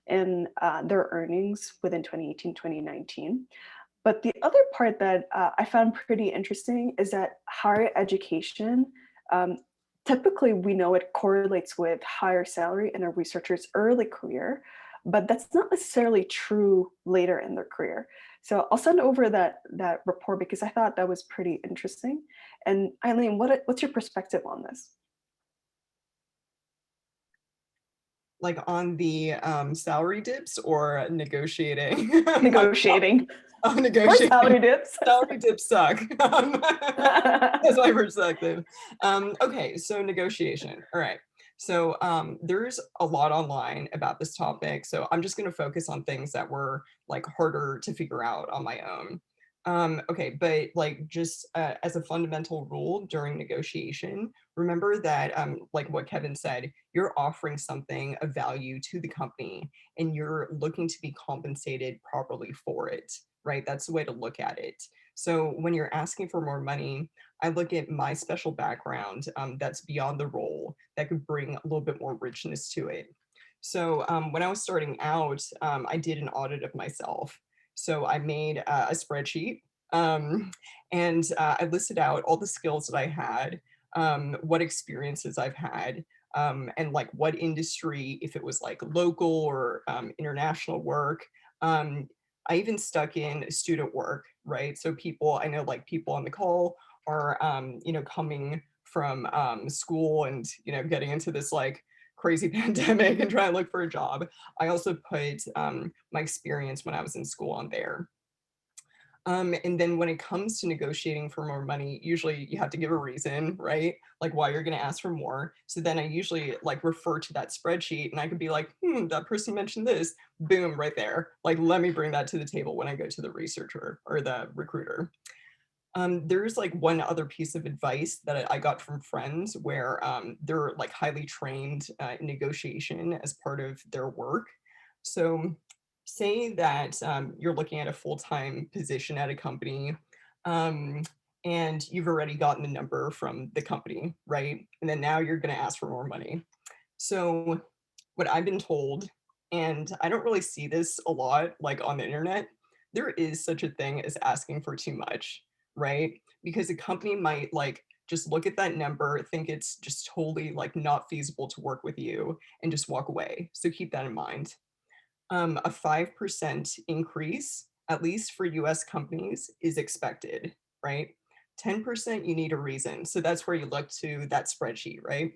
S1: in their earnings within 2018, 2019. But the other part that I found pretty interesting is that higher education, typically we know it correlates with higher salary in a researcher's early career, but that's not necessarily true later in their career. So I'll send over that report because I thought that was pretty interesting. And Eileen, what's your perspective on this?
S2: Like on the salary dips or negotiating?
S1: Negotiating.
S2: Oh,
S1: Or
S2: negotiating.
S1: salary dips.
S2: Salary dips suck. That's my perspective. Okay, so negotiation. All right. So there's a lot online about this topic. So I'm just going to focus on things that were like harder to figure out on my own. Okay, but like just as a fundamental rule during negotiation, remember that like what Kevin said, you're offering something of value to the company and you're looking to be compensated properly for it, right? That's the way to look at it. So when you're asking for more money, I look at my special background that's beyond the role that could bring a little bit more richness to it. So when I was starting out, I did an audit of myself. So I made a spreadsheet and I listed out all the skills that I had, what experiences I've had, and like what industry, if it was like local or international work. I even stuck in student work, right? So people, I know like people on the call are, coming from school and, getting into this like crazy pandemic and trying to look for a job. I also put my experience when I was in school on there. And then when it comes to negotiating for more money, usually you have to give a reason, right? Like why you're going to ask for more. So then I usually like refer to that spreadsheet and I could be like, that person mentioned this, boom, right there. Like, let me bring that to the table when I go to the researcher or the recruiter. There's like one other piece of advice that I got from friends where they're like highly trained in negotiation as part of their work. So say that you're looking at a full-time position at a company and you've already gotten the number from the company, right? And then now you're going to ask for more money. So what I've been told, and I don't really see this a lot like on the internet, there is such a thing as asking for too much, right? Because a company might like just look at that number, think it's just totally like not feasible to work with you, and just walk away. So keep that in mind. A 5% increase, at least for US companies, is expected, right? 10% you need a reason. So that's where you look to that spreadsheet, right?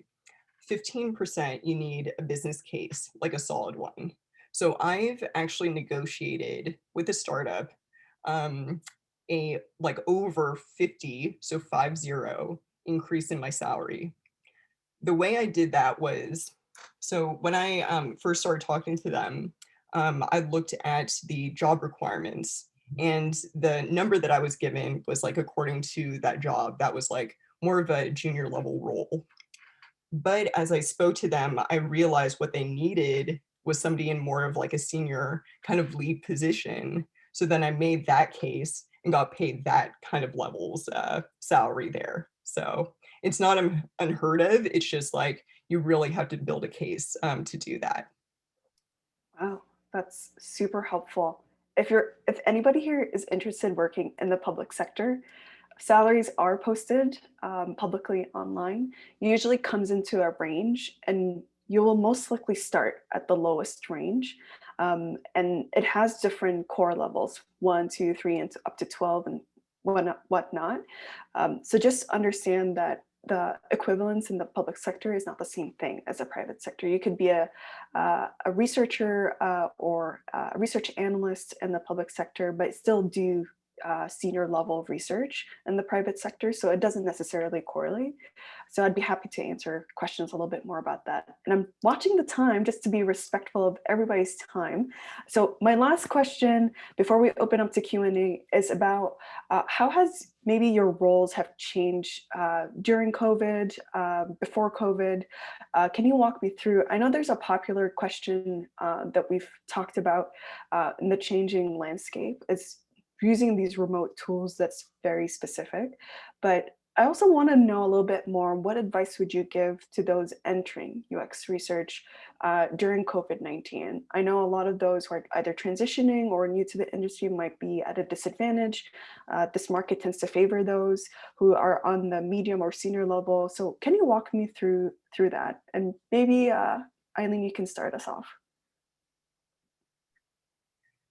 S2: 15% you need a business case, like a solid one. So I've actually negotiated with a startup um, a like over 50, so 50 increase in my salary. The way I did that was, so when I first started talking to them, I looked at the job requirements, and the number that I was given was like according to that job, that was like more of a junior level role. But as I spoke to them, I realized what they needed was somebody in more of like a senior kind of lead position. So then I made that case and got paid that kind of levels salary there. So it's not unheard of. It's just like you really have to build a case to do that.
S1: Wow, that's super helpful. If anybody here is interested in working in the public sector, salaries are posted publicly online. Usually comes into a range, and you will most likely start at the lowest range. And it has different core levels, 1, 2, 3, and up to 12 and whatnot. So just understand that the equivalence in the public sector is not the same thing as the private sector. You could be a researcher or a research analyst in the public sector, but still do senior level research in the private sector. So it doesn't necessarily correlate. So I'd be happy to answer questions a little bit more about that. And I'm watching the time just to be respectful of everybody's time. So my last question before we open up to Q&A is about how has maybe your roles have changed during COVID, before COVID? Can you walk me through? I know there's a popular question that we've talked about in the changing landscape. It's using these remote tools that's very specific. But I also want to know a little bit more. What advice would you give to those entering UX research during COVID-19? I know a lot of those who are either transitioning or new to the industry might be at a disadvantage. This market tends to favor those who are on the medium or senior level. So can you walk me through that? And maybe Eileen, you can start us off.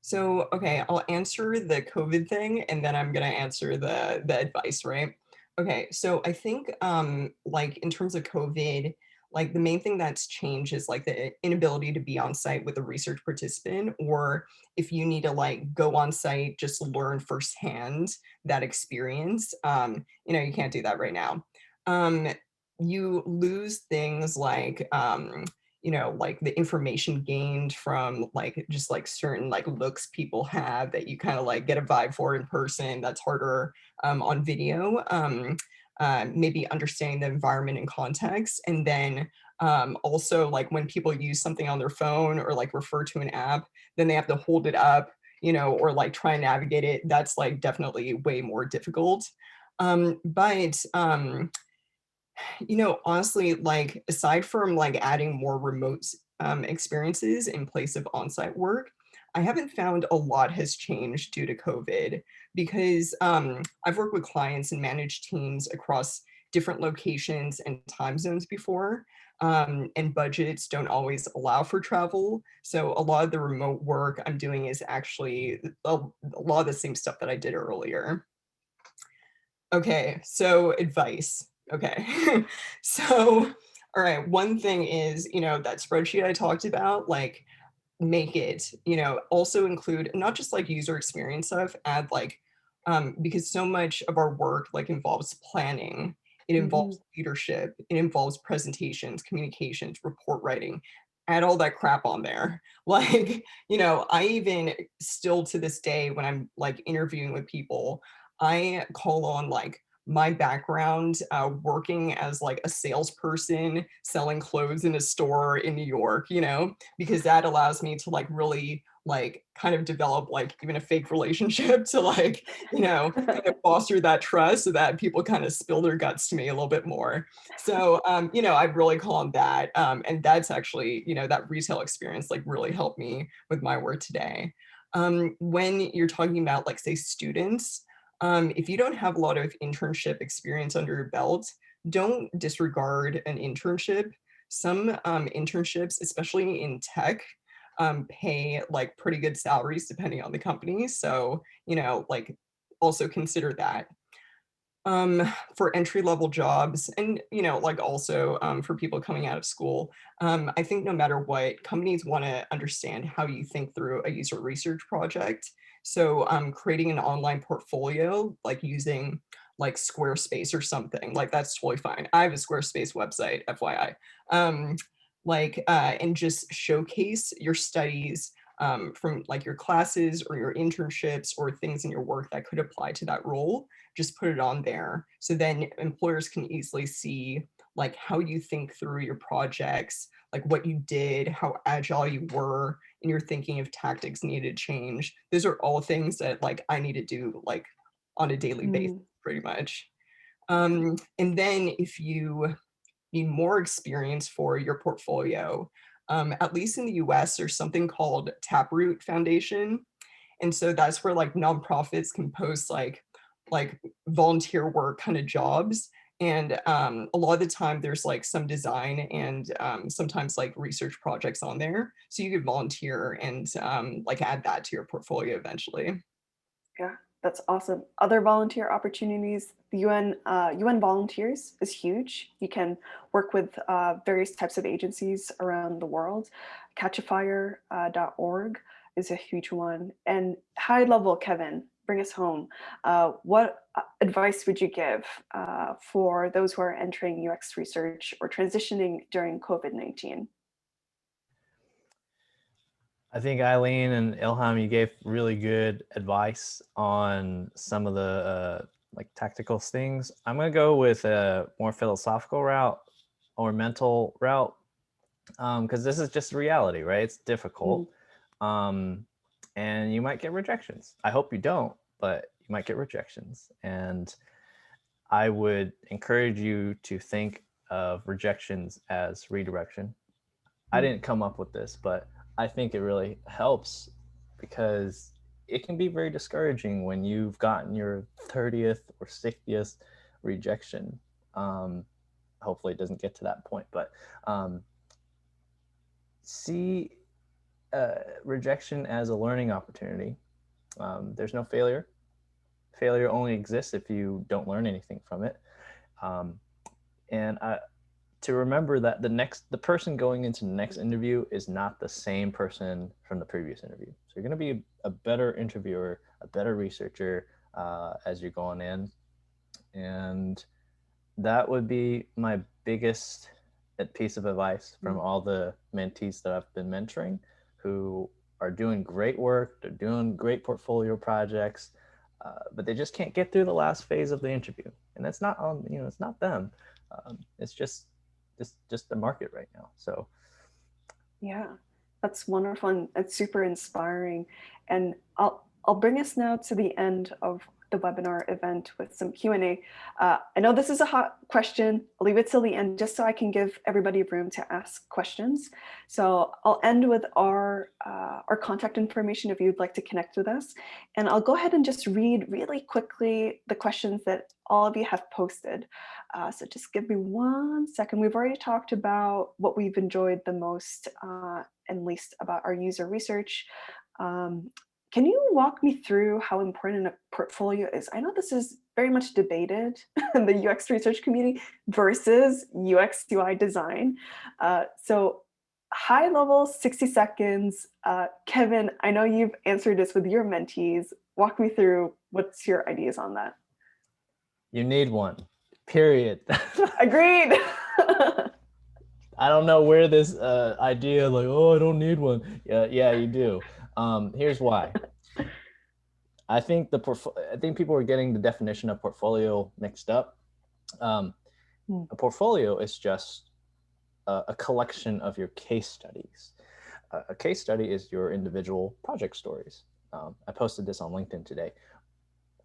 S2: So, okay, I'll answer the COVID thing, and then I'm gonna answer the advice, right? Okay, so I think like in terms of COVID, like the main thing that's changed is like the inability to be on site with a research participant, or if you need to like go on site, just learn firsthand that experience. You can't do that right now. Um, you lose things like like the information gained from like just like certain like looks people have that you kind of like get a vibe for in person that's harder on video. Maybe understanding the environment and context, and then also like when people use something on their phone or like refer to an app, then they have to hold it up, or like try and navigate it. That's like definitely way more difficult. But honestly, like aside from like adding more remote experiences in place of on-site work, I haven't found a lot has changed due to COVID, because I've worked with clients and managed teams across different locations and time zones before, and budgets don't always allow for travel. So a lot of the remote work I'm doing is actually a lot of the same stuff that I did earlier. Okay, so advice. Okay. So, all right, one thing is, that spreadsheet I talked about, like make it, also include not just like user experience stuff, add like because so much of our work like involves planning, it
S1: Mhm.
S2: involves leadership, it involves presentations, communications, report writing. Add all that crap on there. Like, I even still to this day when I'm like interviewing with people, I call on like my background working as like a salesperson selling clothes in a store in New York, because that allows me to like really like kind of develop like even a fake relationship to like, kind of foster that trust so that people kind of spill their guts to me a little bit more. So, I really call on that. And that's actually, that retail experience like really helped me with my work today. When you're talking about like say students, If you don't have a lot of internship experience under your belt, don't disregard an internship. Some internships, especially in tech, pay like pretty good salaries depending on the company. So, like also consider that. For entry level jobs and, like also for people coming out of school, I think no matter what, companies want to understand how you think through a user research project. So creating an online portfolio, like using like Squarespace or something, like that's totally fine. I have a Squarespace website, FYI. Um, and just showcase your studies from like your classes or your internships or things in your work that could apply to that role. Just put it on there. So then employers can easily see like how you think through your projects, like what you did, how agile you were, and your thinking of tactics needed to change. Those are all things that like I need to do like on a daily basis,
S1: Mm,
S2: pretty much.
S1: yeah.
S2: And then if you need more experience for your portfolio, at least in the US, there's something called Taproot Foundation. And so that's where like nonprofits can post like volunteer work kind of jobs. And a lot of the time there's like some design and sometimes like research projects on there. So you could volunteer and like add that to your portfolio eventually.
S1: Yeah, that's awesome. Other volunteer opportunities, the UN Volunteers is huge. You can work with various types of agencies around the world. Catchafire.org is a huge one. And high level, Kevin, bring us home. What advice would you give for those who are entering UX research or transitioning during COVID-19?
S3: I think Eileen and Ilham, you gave really good advice on some of the like tactical things. I'm gonna go with a more philosophical route or mental route because this is just reality, right? It's difficult, um, and you might get rejections. I hope you don't, but you might get rejections, and I would encourage you to think of rejections as redirection. I
S1: Mm.
S3: didn't come up with this, but I think it really helps because it can be very discouraging when you've gotten your 30th or 60th rejection. Um, Hopefully, it doesn't get to that point, but um, see rejection as a learning opportunity. There's no failure. Failure only exists if you don't learn anything from it. Um, and to remember that the person going into the next interview is not the same person from the previous interview. So you're going to be a better interviewer, a better researcher as you're going in, and that would be my biggest piece of advice from all the mentees that I've been mentoring, who are doing great work, they're doing great portfolio projects, but they just can't get through the last phase of the interview, and that's not on it's not them. It's just the market right now. So
S1: Yeah, that's wonderful and it's super inspiring. And I'll bring us now to the end of the webinar event with some Q&A. I know this is a hot question. I'll leave it till the end just so I can give everybody room to ask questions. So I'll end with our contact information if you'd like to connect with us. And I'll go ahead and just read really quickly the questions that all of you have posted. So just give me 1 second. We've already talked about what we've enjoyed the most and least about our user research. Can you walk me through how important a portfolio is? I know this is very much debated in the UX research community versus UX UI design. So high level, 60 seconds. Kevin, I know you've answered this with your mentees. Walk me through what's your ideas on that.
S3: you need one, period.
S1: Agreed.
S3: I don't know where this idea like, oh, I don't need one. Yeah, you do. Here's why. I think people are getting the definition of portfolio mixed up. A portfolio is just a collection of your case studies. A case study is your individual project stories. I posted this on LinkedIn today.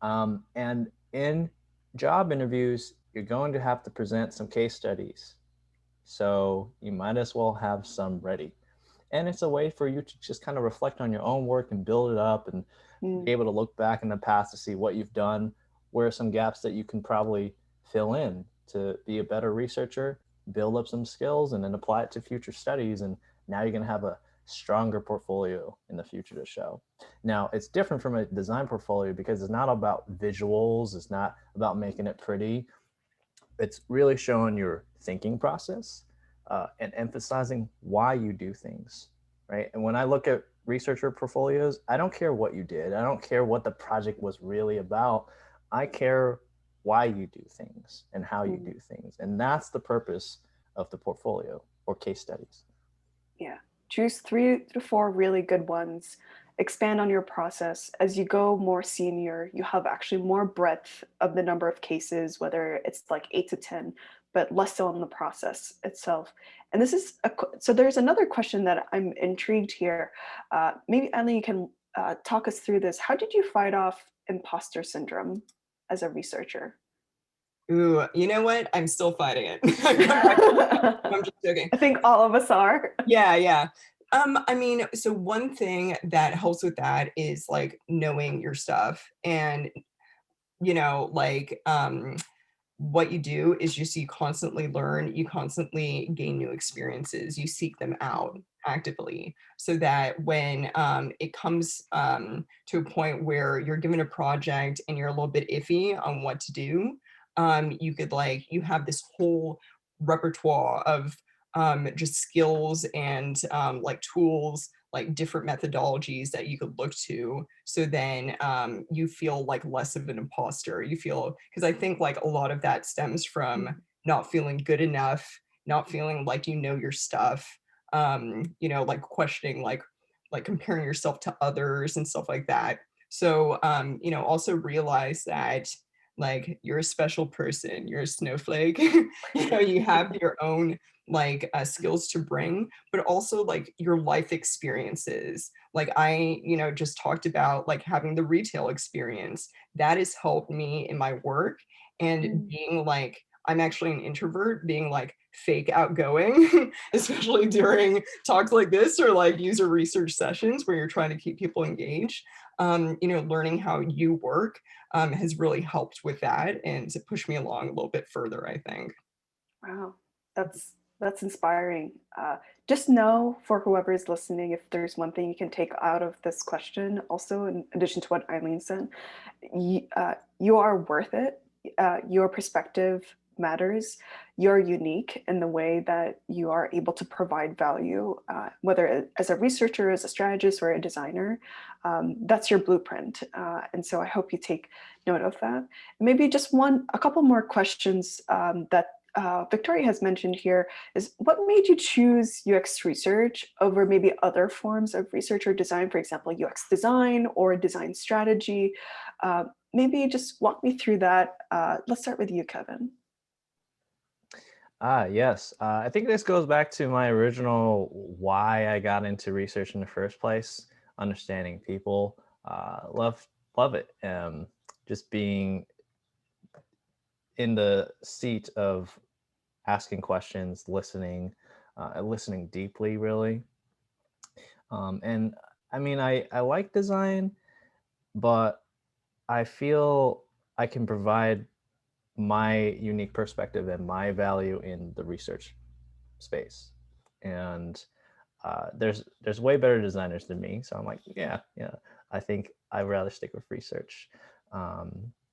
S3: And in job interviews, you're going to have to present some case studies. So you might as well have some ready. And it's a way for you to just kind of reflect on your own work and build it up and be able to look back in the past to see what you've done where are some gaps that you can probably fill in to be a better researcher, build up some skills, and then apply it to future studies. And now you're going to have a stronger portfolio in the future to show. Now, it's different from a design portfolio because it's not about visuals. It's not about making it pretty. It's really showing your thinking process and emphasizing why you do things, right? And when I look at researcher portfolios, I don't care what you did. I don't care what the project was really about. I care why you do things and how you do things. And that's the purpose of the portfolio or case studies.
S1: Yeah. Choose 3 to 4 really good ones. Expand on your process. As you go more senior, you have actually more breadth of the number of cases, whether it's like 8 to 10, but less so on the process itself. And this is, so there's another question that I'm intrigued here. Maybe Eileen, you can talk us through this. How did you fight off imposter syndrome as a researcher?
S2: Ooh, you know what? I'm still fighting it. I'm just joking.
S1: I think all of us are.
S2: Yeah. I mean, so one thing that helps with that is like knowing your stuff and, what you do is just you constantly learn, you constantly gain new experiences, you seek them out actively so that when it comes to a point where you're given a project and you're a little bit iffy on what to do, you have this whole repertoire of just skills and like tools, like different methodologies that you could look to. So then you feel like less of an imposter. You feel, because I think like a lot of that stems from not feeling good enough, not feeling like you know your stuff, like questioning, like comparing yourself to others and stuff like that. So, also realize that like you're a special person, you're a snowflake, you have your own like skills to bring, but also like your life experiences. Like I, just talked about like having the retail experience that has helped me in my work and being like, I'm actually an introvert, being like fake outgoing, especially during talks like this or like user research sessions where you're trying to keep people engaged. Learning how you work has really helped with that and to push me along a little bit further, I think.
S1: Wow, that's inspiring. Just know for whoever is listening, if there's one thing you can take out of this question, also in addition to what Eileen said, you are worth it. Your perspective matters. You're unique in the way that you are able to provide value, whether as a researcher, as a strategist, or a designer. That's your blueprint. And so I hope you take note of that. Maybe just a couple more questions that Victoria has mentioned here is what made you choose UX research over maybe other forms of research or design, for example, UX design or design strategy? Maybe just walk me through that. Let's start with you, Kevin.
S3: Yes. I think this goes back to my original why I got into research in the first place, understanding people. Love it. Just being in the seat of asking questions, listening deeply, really. And I mean, I like design, but I feel I can provide my unique perspective and my value in the research space. And there's way better designers than me. So I'm like, yeah, I think I'd rather stick with research.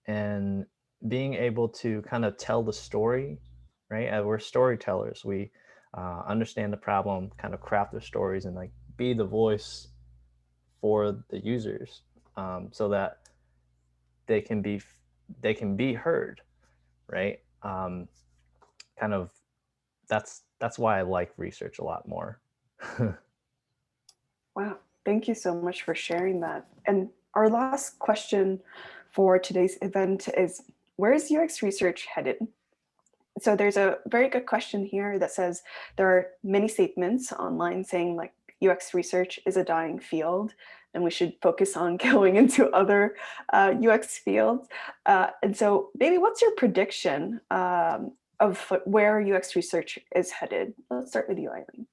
S3: And being able to kind of tell the story, right? We're storytellers. We understand the problem, kind of craft their stories, and like be the voice for the users, so that they can be heard, right? Kind of that's why I like research a lot more.
S1: Wow, thank you so much for sharing that. And our last question for today's event is, where is UX research headed? So there's a very good question here that says there are many statements online saying like UX research is a dying field and we should focus on going into other UX fields. And so maybe what's your prediction of where UX research is headed? Let's start with you, Eileen.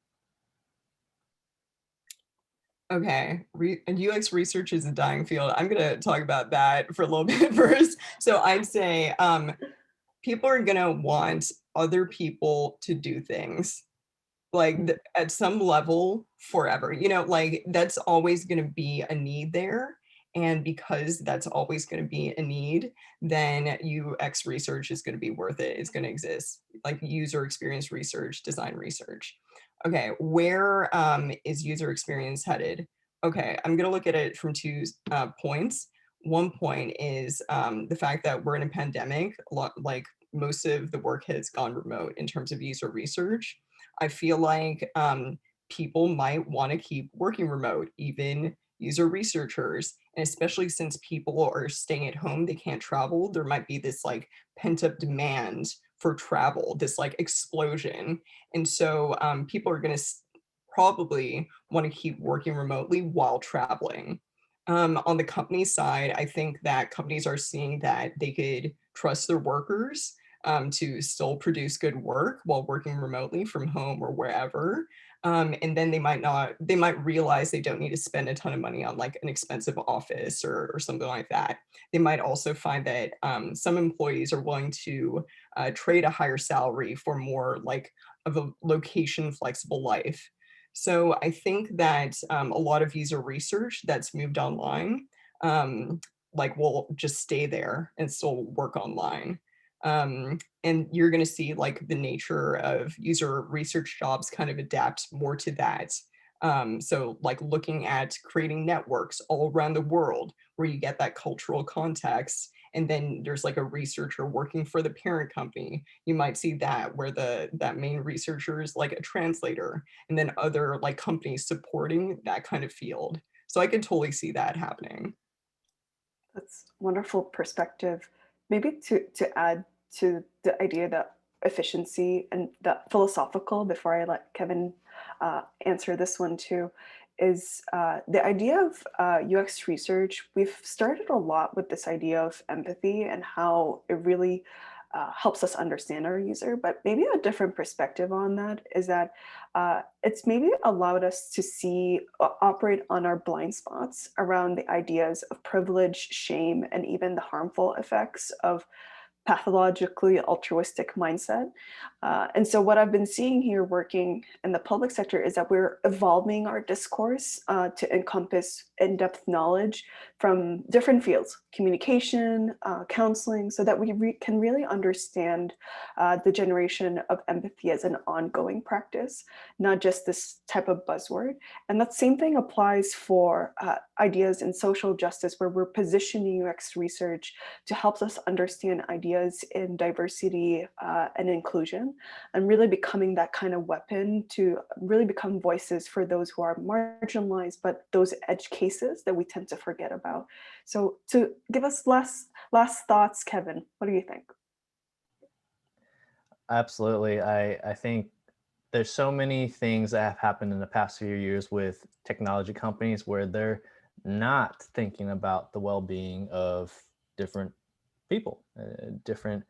S2: Okay, UX research is a dying field. I'm gonna talk about that for a little bit first. So I'd say people are gonna want other people to do things like at some level forever. Like that's always going to be a need there. And because that's always going to be a need, then UX research is going to be worth it. It's going to exist, like user experience research, design research. Okay, where is user experience headed? Okay, I'm going to look at it from two points. One point is the fact that we're in a pandemic. A lot, like most of the work has gone remote in terms of user research. I feel like people might want to keep working remote, even user researchers. And especially since people are staying at home, they can't travel, there might be this like pent up demand for travel, this like explosion. And so people are going to probably want to keep working remotely while traveling. On the company side, I think that companies are seeing that they could trust their workers to still produce good work while working remotely from home or wherever. And then they might realize they don't need to spend a ton of money on like an expensive office or something like that. They might also find that some employees are willing to trade a higher salary for more like of a location flexible life. So I think that a lot of user research that's moved online, like will just stay there and still work online. And you're going to see like the nature of user research jobs kind of adapt more to that. So like looking at creating networks all around the world where you get that cultural context, and then there's like a researcher working for the parent company. You might see that where that main researcher is like a translator, and then other like companies supporting that kind of field. So I could totally see that happening.
S1: That's wonderful perspective. Maybe to add to the idea that efficiency and the philosophical, before I let Kevin answer this one too, is the idea of UX research. We've started a lot with this idea of empathy and how it really helps us understand our user. But maybe a different perspective on that is that it's maybe allowed us to see, operate on our blind spots around the ideas of privilege, shame, and even the harmful effects of pathologically altruistic mindset. And so, what I've been seeing here working in the public sector is that we're evolving our discourse to encompass in depth knowledge from different fields, communication, counseling, so that we can really understand the generation of empathy as an ongoing practice, not just this type of buzzword. And that same thing applies for ideas in social justice, where we're positioning UX research to help us understand ideas in diversity and inclusion, and really becoming that kind of weapon to really become voices for those who are marginalized, but those edge cases that we tend to forget about. So to give us last thoughts, Kevin, what do you think?
S3: Absolutely. I think there's so many things that have happened in the past few years with technology companies where they're not thinking about the well-being of different people, different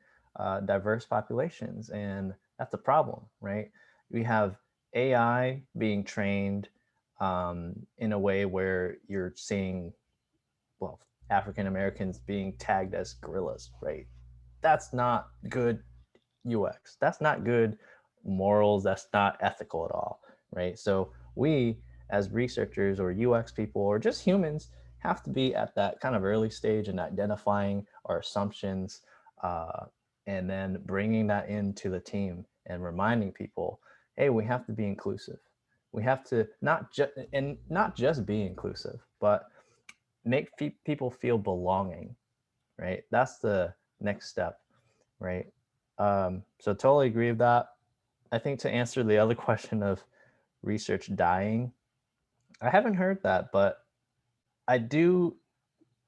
S3: diverse populations, and that's a problem, right? We have AI being trained in a way where you're seeing, well, African Americans being tagged as gorillas, right? That's not good UX. That's not good morals. That's not ethical at all, right? So we, as researchers or UX people or just humans, have to be at that kind of early stage in identifying our assumptions, uh, and then bringing that into the team and reminding people, hey, we have to be inclusive. We have to not just be inclusive, but make people feel belonging, right? That's the next step, right? So totally agree with that. I think to answer the other question of research dying, I haven't heard that, but I do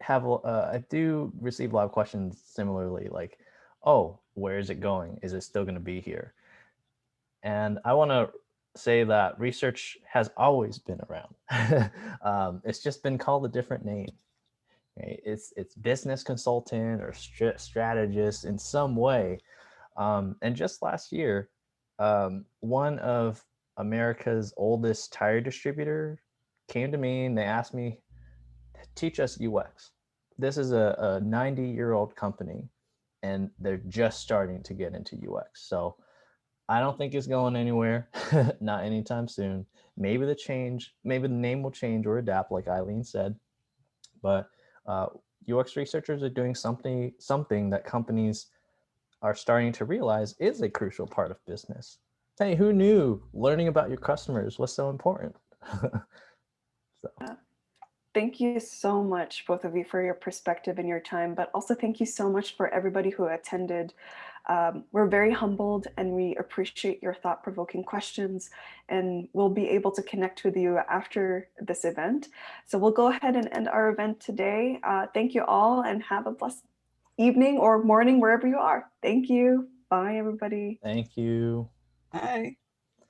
S3: I do receive a lot of questions similarly, like, oh, where is it going? Is it still going to be here? And I want to say that research has always been around. It's just been called a different name. Right? It's business consultant or strategist in some way. And just last year, one of America's oldest tire distributor came to me and they asked me, teach us UX. This is a 90-year-old company and they're just starting to get into UX. So I don't think it's going anywhere, not anytime soon. Maybe maybe the name will change or adapt, like Eileen said. But UX researchers are doing something that companies are starting to realize is a crucial part of business. Hey, who knew learning about your customers was so important? So.
S1: Thank you so much, both of you, for your perspective and your time, but also thank you so much for everybody who attended. We're very humbled and we appreciate your thought-provoking questions, and we'll be able to connect with you after this event. So we'll go ahead and end our event today. Thank you all and have a blessed evening or morning wherever you are. Thank you. Bye, everybody.
S3: Thank you.
S2: Bye.